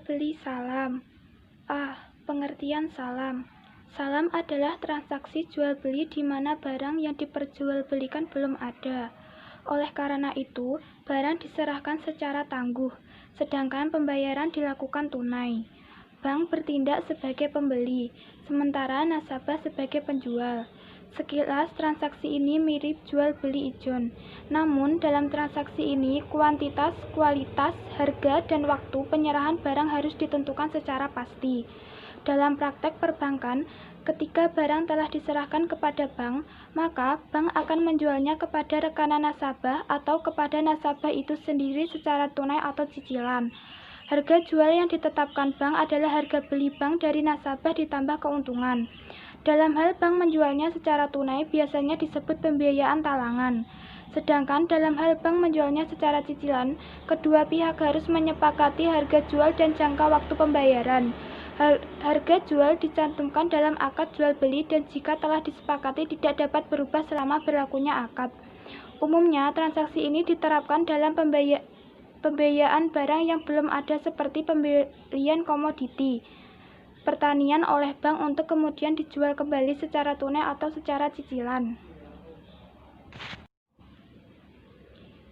beli salam. Pengertian salam. Salam adalah transaksi jual beli di mana barang yang diperjualbelikan belum ada. Oleh karena itu, barang diserahkan secara tangguh, sedangkan pembayaran dilakukan tunai. Bank bertindak sebagai pembeli, sementara nasabah sebagai penjual. Sekilas transaksi ini mirip jual beli ijon. Namun dalam transaksi ini kuantitas, kualitas, harga, dan waktu penyerahan barang harus ditentukan secara pasti. Dalam praktek perbankan, ketika barang telah diserahkan kepada bank, maka bank akan menjualnya kepada rekanan nasabah atau kepada nasabah itu sendiri secara tunai atau cicilan. Harga jual yang ditetapkan bank adalah harga beli bank dari nasabah ditambah keuntungan. Dalam hal bank menjualnya secara tunai biasanya disebut pembiayaan talangan. Sedangkan dalam hal bank menjualnya secara cicilan, kedua pihak harus menyepakati harga jual dan jangka waktu pembayaran. Harga jual dicantumkan dalam akad jual beli dan jika telah disepakati tidak dapat berubah selama berlakunya akad. Umumnya, transaksi ini diterapkan dalam pembiayaan barang yang belum ada seperti pembelian komoditi pertanian oleh bank untuk kemudian dijual kembali secara tunai atau secara cicilan.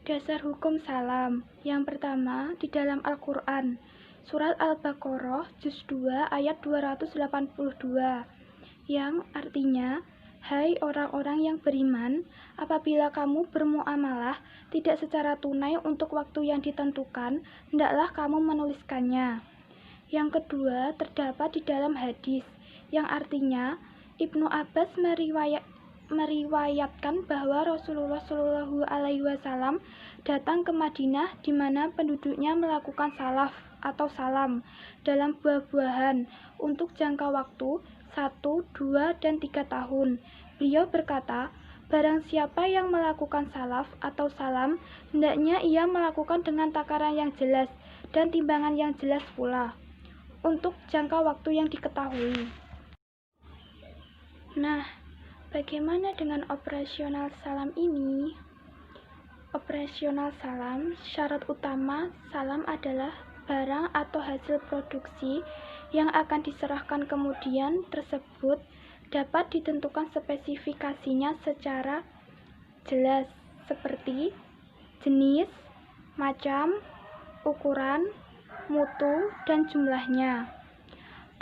Dasar hukum salam. Yang pertama, di dalam Al-Quran, Surat Al-Baqarah, Juz 2, ayat 282, yang artinya, "Hai orang-orang yang beriman, apabila kamu bermuamalah tidak secara tunai untuk waktu yang ditentukan, hendaklah kamu menuliskannya." Yang kedua terdapat di dalam hadis, yang artinya Ibnu Abbas meriwayatkan bahwa Rasulullah Shallallahu Alaihi Wasallam datang ke Madinah di mana penduduknya melakukan salaf atau salam dalam buah-buahan untuk jangka waktu 1, 2, dan 3 tahun. Beliau berkata, barang siapa yang melakukan salaf atau salam, hendaknya ia melakukan dengan takaran yang jelas dan timbangan yang jelas pula untuk jangka waktu yang diketahui. Nah, bagaimana dengan operasional salam ini? Operasional salam, syarat utama salam adalah barang atau hasil produksi yang akan diserahkan kemudian tersebut dapat ditentukan spesifikasinya secara jelas seperti jenis, macam, ukuran, mutu, dan jumlahnya.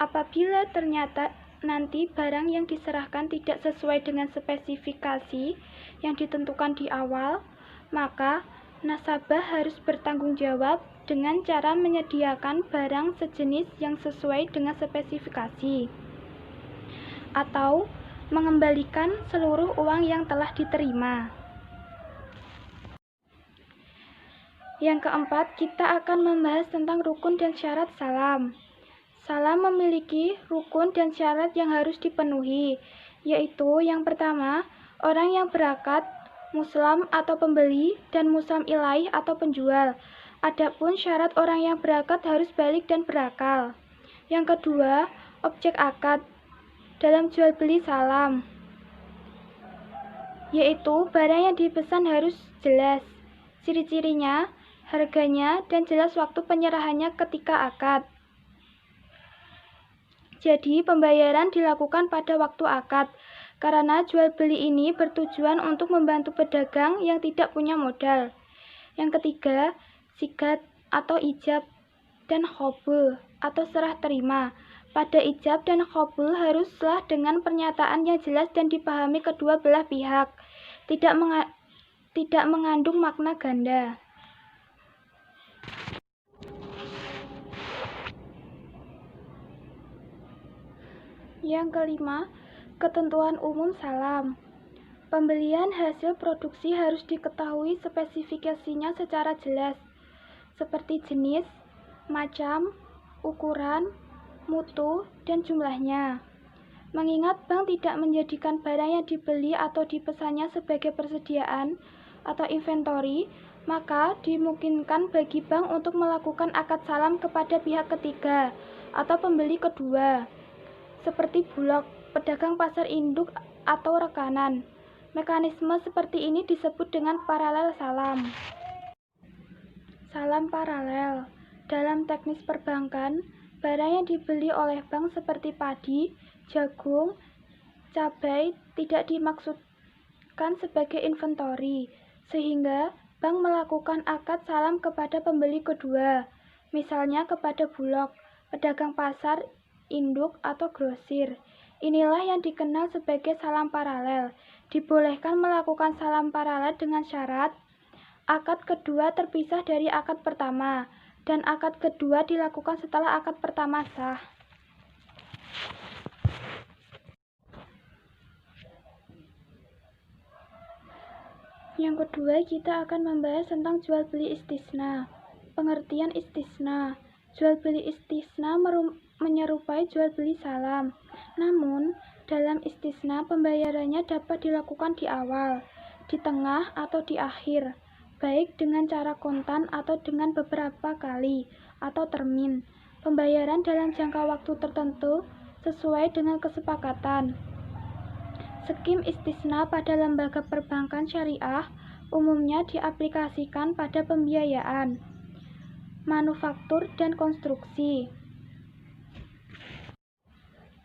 Apabila ternyata nanti barang yang diserahkan tidak sesuai dengan spesifikasi yang ditentukan di awal, maka nasabah harus bertanggung jawab dengan cara menyediakan barang sejenis yang sesuai dengan spesifikasi atau mengembalikan seluruh uang yang telah diterima. Yang keempat, kita akan membahas tentang rukun dan syarat salam. Salam memiliki rukun dan syarat yang harus dipenuhi, yaitu yang pertama, orang yang berakad, muslim atau pembeli, dan muslim ilaih atau penjual. Adapun syarat orang yang berakad harus balik dan berakal. Yang kedua, objek akad dalam jual beli salam, yaitu barang yang dipesan harus jelas, ciri-cirinya, harganya, dan jelas waktu penyerahannya ketika akad. Jadi, pembayaran dilakukan pada waktu akad, karena jual beli ini bertujuan untuk membantu pedagang yang tidak punya modal. Yang ketiga, sigat atau ijab dan qabul atau serah terima. Pada ijab dan qabul haruslah dengan pernyataan yang jelas dan dipahami kedua belah pihak, tidak mengandung makna ganda. Yang kelima, ketentuan umum salam. Pembelian hasil produksi harus diketahui spesifikasinya secara jelas, seperti jenis, macam, ukuran, mutu, dan jumlahnya. Mengingat bank tidak menjadikan barang yang dibeli atau dipesannya sebagai persediaan atau inventory, maka dimungkinkan bagi bank untuk melakukan akad salam kepada pihak ketiga atau pembeli kedua, seperti bulog, pedagang pasar induk, atau rekanan. Mekanisme seperti ini disebut dengan paralel salam. Salam paralel. Dalam teknis perbankan, barang yang dibeli oleh bank seperti padi, jagung, cabai tidak dimaksudkan sebagai inventory, sehingga bank melakukan akad salam kepada pembeli kedua, misalnya kepada bulog, pedagang pasar, induk, atau grosir. Inilah yang dikenal sebagai salam paralel. Dibolehkan melakukan salam paralel dengan syarat akad kedua terpisah dari akad pertama, dan akad kedua dilakukan setelah akad pertama sah. Yang kedua, kita akan membahas tentang jual beli istisna. Pengertian istisna. Jual beli istisna menyerupai jual beli salam. Namun, dalam istisna pembayarannya dapat dilakukan di awal, di tengah, atau di akhir, baik dengan cara kontan atau dengan beberapa kali atau termin. Pembayaran dalam jangka waktu tertentu sesuai dengan kesepakatan. Skim istisna pada lembaga perbankan syariah umumnya diaplikasikan pada pembiayaan, manufaktur, dan konstruksi.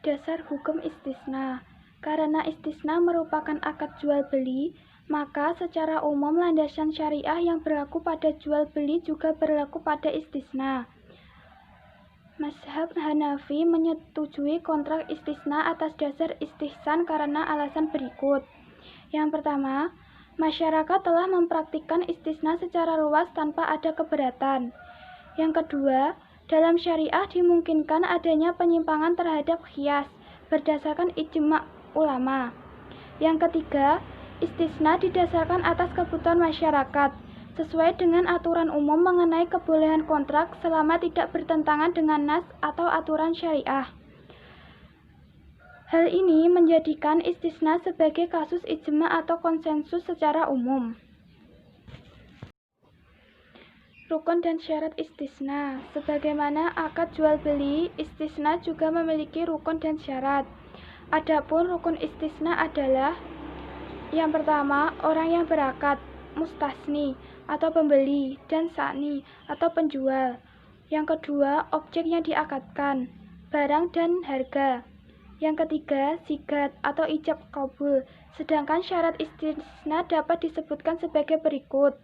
Dasar hukum istisna. Karena istisna merupakan akad jual beli, maka secara umum landasan syariah yang berlaku pada jual beli juga berlaku pada istisna. Mazhab Hanafi menyetujui kontrak istisna atas dasar istihsan karena alasan berikut. Yang pertama, masyarakat telah mempraktikkan istisna secara luas tanpa ada keberatan. Yang kedua, dalam syariah dimungkinkan adanya penyimpangan terhadap qiyas berdasarkan ijma' ulama. Yang ketiga, istisna didasarkan atas kebutuhan masyarakat, sesuai dengan aturan umum mengenai kebolehan kontrak selama tidak bertentangan dengan nas atau aturan syariah. Hal ini menjadikan istisna sebagai kasus ijma atau konsensus secara umum. Rukun dan syarat istisna. Sebagaimana akad jual beli, istisna juga memiliki rukun dan syarat. Adapun rukun istisna adalah: yang pertama, orang yang berakad, mustasni atau pembeli, dan sa'ni atau penjual. Yang kedua, objek yang diakadkan, barang dan harga. Yang ketiga, sigat atau ijab qabul. Sedangkan syarat istisna dapat disebutkan sebagai berikut.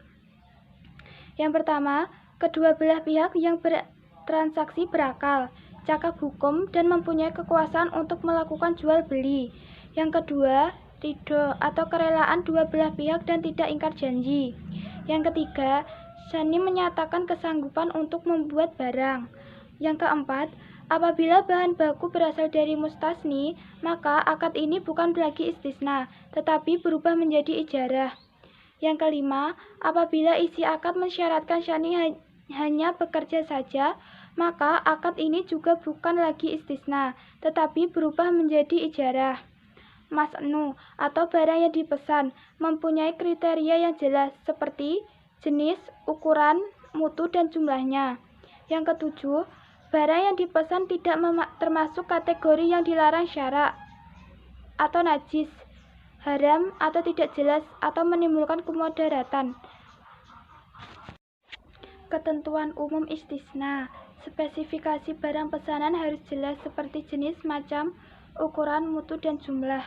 Yang pertama, kedua belah pihak yang bertransaksi berakal, cakap hukum, dan mempunyai kekuasaan untuk melakukan jual beli. Yang kedua, ridho atau kerelaan dua belah pihak dan tidak ingkar janji. Yang ketiga, sani menyatakan kesanggupan untuk membuat barang. Yang keempat, apabila bahan baku berasal dari mustasni, maka akad ini bukan lagi istisna, tetapi berubah menjadi ijarah. Yang kelima, apabila isi akad mensyaratkan sani hanya bekerja saja, maka akad ini juga bukan lagi istisna, tetapi berubah menjadi ijarah. Mas'nu atau barang yang dipesan mempunyai kriteria yang jelas seperti jenis, ukuran, mutu, dan jumlahnya. Yang ketujuh, barang yang dipesan tidak termasuk kategori yang dilarang syarak atau najis, haram atau tidak jelas atau menimbulkan kemudaratan. Ketentuan umum istisna. Spesifikasi barang pesanan harus jelas seperti jenis, macam, ukuran, mutu, dan jumlah.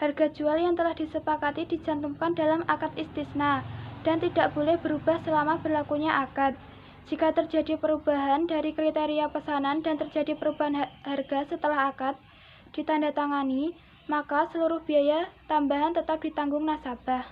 Harga jual yang telah disepakati dicantumkan dalam akad istisna dan tidak boleh berubah selama berlakunya akad. Jika terjadi perubahan dari kriteria pesanan dan terjadi perubahan harga setelah akad ditandatangani, maka seluruh biaya tambahan tetap ditanggung nasabah.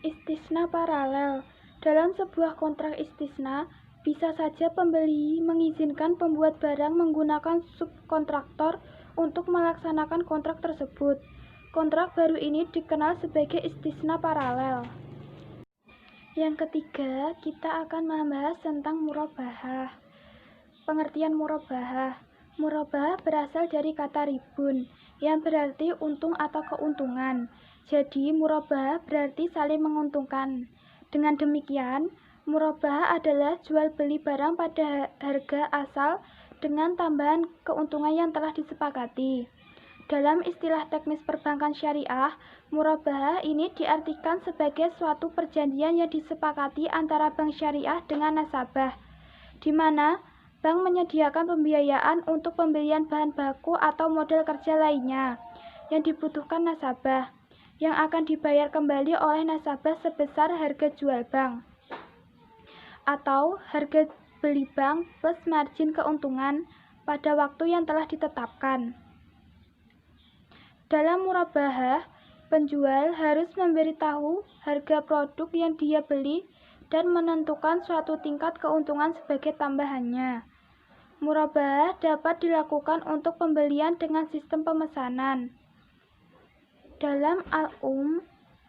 Istisna paralel. Dalam sebuah kontrak istisna, bisa saja pembeli mengizinkan pembuat barang menggunakan subkontraktor untuk melaksanakan kontrak tersebut. Kontrak baru ini dikenal sebagai istisna paralel. Yang ketiga, kita akan membahas tentang murabahah. Pengertian murabahah. Murabahah berasal dari kata ribun, yang berarti untung atau keuntungan. Jadi, murabahah berarti saling menguntungkan. Dengan demikian, murabahah adalah jual beli barang pada harga asal dengan tambahan keuntungan yang telah disepakati. Dalam istilah teknis perbankan syariah, murabahah ini diartikan sebagai suatu perjanjian yang disepakati antara bank syariah dengan nasabah, di mana bank menyediakan pembiayaan untuk pembelian bahan baku atau modal kerja lainnya yang dibutuhkan nasabah, yang akan dibayar kembali oleh nasabah sebesar harga jual bank atau harga beli bank plus margin keuntungan pada waktu yang telah ditetapkan. Dalam murabahah, penjual harus memberitahu harga produk yang dia beli dan menentukan suatu tingkat keuntungan sebagai tambahannya. Murabahah dapat dilakukan untuk pembelian dengan sistem pemesanan. Dalam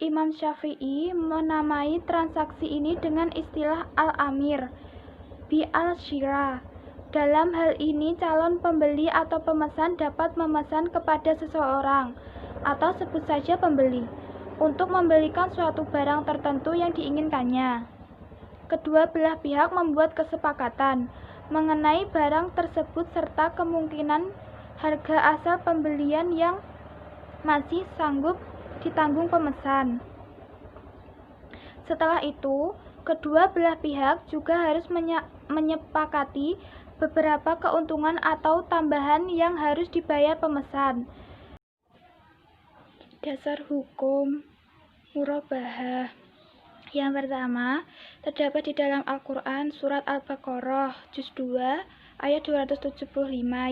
Imam Syafi'i menamai transaksi ini dengan istilah al-amir, bi al-syira. Dalam hal ini, calon pembeli atau pemesan dapat memesan kepada seseorang, atau sebut saja pembeli, untuk membelikan suatu barang tertentu yang diinginkannya. Kedua belah pihak membuat kesepakatan mengenai barang tersebut serta kemungkinan harga asal pembelian yang masih sanggup ditanggung pemesan. Setelah itu, kedua belah pihak juga harus menyepakati beberapa keuntungan atau tambahan yang harus dibayar pemesan. Dasar hukum murabahah. Yang pertama, terdapat di dalam Al-Quran Surat Al-Baqarah Juz 2 ayat 275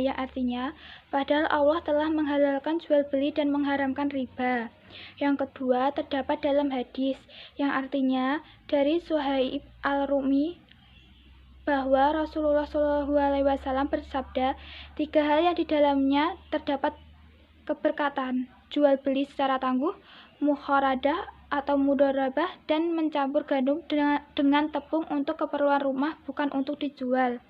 yang artinya, padahal Allah telah menghalalkan jual beli dan mengharamkan riba. Yang kedua, terdapat dalam hadis yang artinya dari Suhaib Al-Rumi bahwa Rasulullah SAW bersabda, 3 hal yang di dalamnya terdapat keberkatan, jual beli secara tangguh, mukharadah atau mudharabah, dan mencampur gandum dengan tepung untuk keperluan rumah, bukan untuk dijual.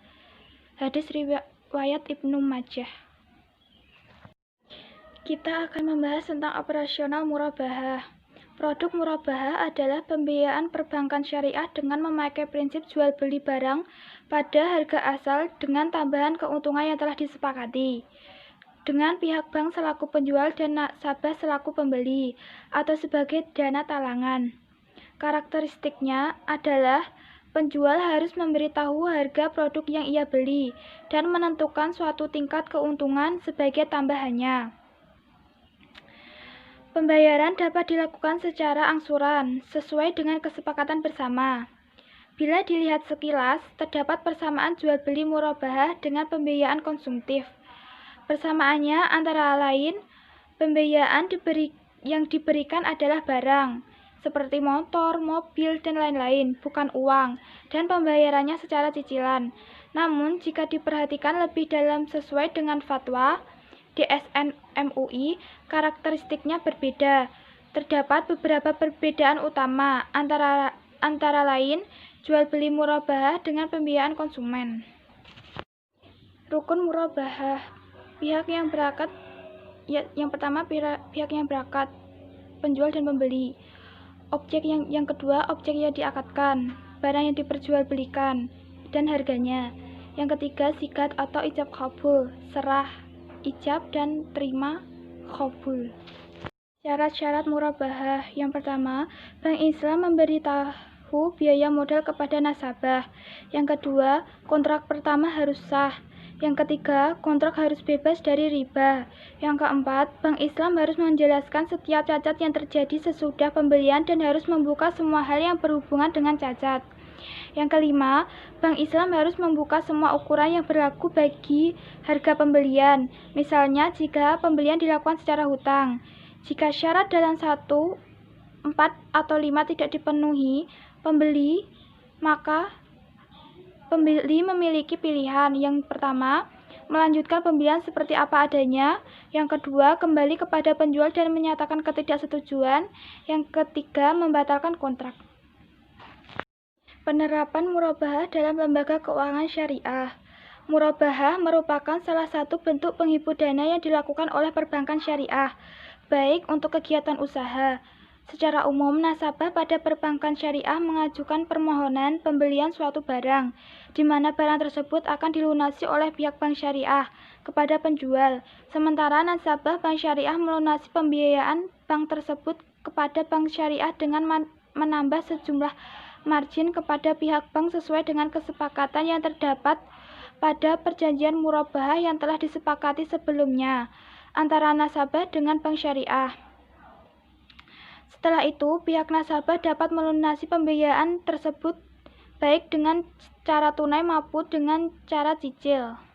Hadis riwayat Ibnu Majah. Kita akan membahas tentang operasional murabahah. Produk murabahah adalah pembiayaan perbankan syariah dengan memakai prinsip jual beli barang pada harga asal dengan tambahan keuntungan yang telah disepakati dengan pihak bank selaku penjual dan nasabah selaku pembeli atau sebagai dana talangan. Karakteristiknya adalah penjual harus memberitahu harga produk yang ia beli dan menentukan suatu tingkat keuntungan sebagai tambahannya. Pembayaran dapat dilakukan secara angsuran, sesuai dengan kesepakatan bersama. Bila dilihat sekilas, terdapat persamaan jual beli murabahah dengan pembiayaan konsumtif. Persamaannya antara lain, pembiayaan yang diberikan adalah barang, seperti motor, mobil, dan lain-lain, bukan uang, dan pembayarannya secara cicilan. Namun, jika diperhatikan lebih dalam sesuai dengan fatwa DSN MUI, karakteristiknya berbeda. Terdapat beberapa perbedaan utama, antara lain jual beli murabahah dengan pembiayaan konsumen. Rukun murabahah. Pihak yang berangkat, yang pertama pihak yang berangkat, penjual dan pembeli. Objek yang kedua, objek yang diakadkan, barang yang diperjualbelikan, dan harganya. Yang ketiga, sigat atau ijab kabul, serah, ijab dan terima kabul. Syarat-syarat murabahah. Yang pertama, Bank Islam memberitahu biaya modal kepada nasabah. Yang kedua, kontrak pertama harus sah. Yang ketiga, kontrak harus bebas dari riba. Yang keempat, Bank Islam harus menjelaskan setiap cacat yang terjadi sesudah pembelian dan harus membuka semua hal yang berhubungan dengan cacat. Yang kelima, Bank Islam harus membuka semua ukuran yang berlaku bagi harga pembelian. Misalnya, jika pembelian dilakukan secara hutang. Jika syarat dalam 1, 4, atau 5 tidak dipenuhi pembeli, maka pembeli memiliki pilihan. Yang pertama, melanjutkan pembelian seperti apa adanya. Yang kedua, kembali kepada penjual dan menyatakan ketidaksetujuan. Yang ketiga, membatalkan kontrak. Penerapan murabahah dalam lembaga keuangan syariah. Murabahah merupakan salah satu bentuk penghimpun dana yang dilakukan oleh perbankan syariah, baik untuk kegiatan usaha, Secara umum, nasabah pada perbankan syariah mengajukan permohonan pembelian suatu barang, di mana barang tersebut akan dilunasi oleh pihak bank syariah kepada penjual, sementara nasabah bank syariah melunasi pembiayaan bank tersebut kepada bank syariah dengan menambah sejumlah margin kepada pihak bank sesuai dengan kesepakatan yang terdapat pada perjanjian murabahah yang telah disepakati sebelumnya antara nasabah dengan bank syariah. Setelah itu, pihak nasabah dapat melunasi pembiayaan tersebut baik dengan cara tunai maupun dengan cara cicil.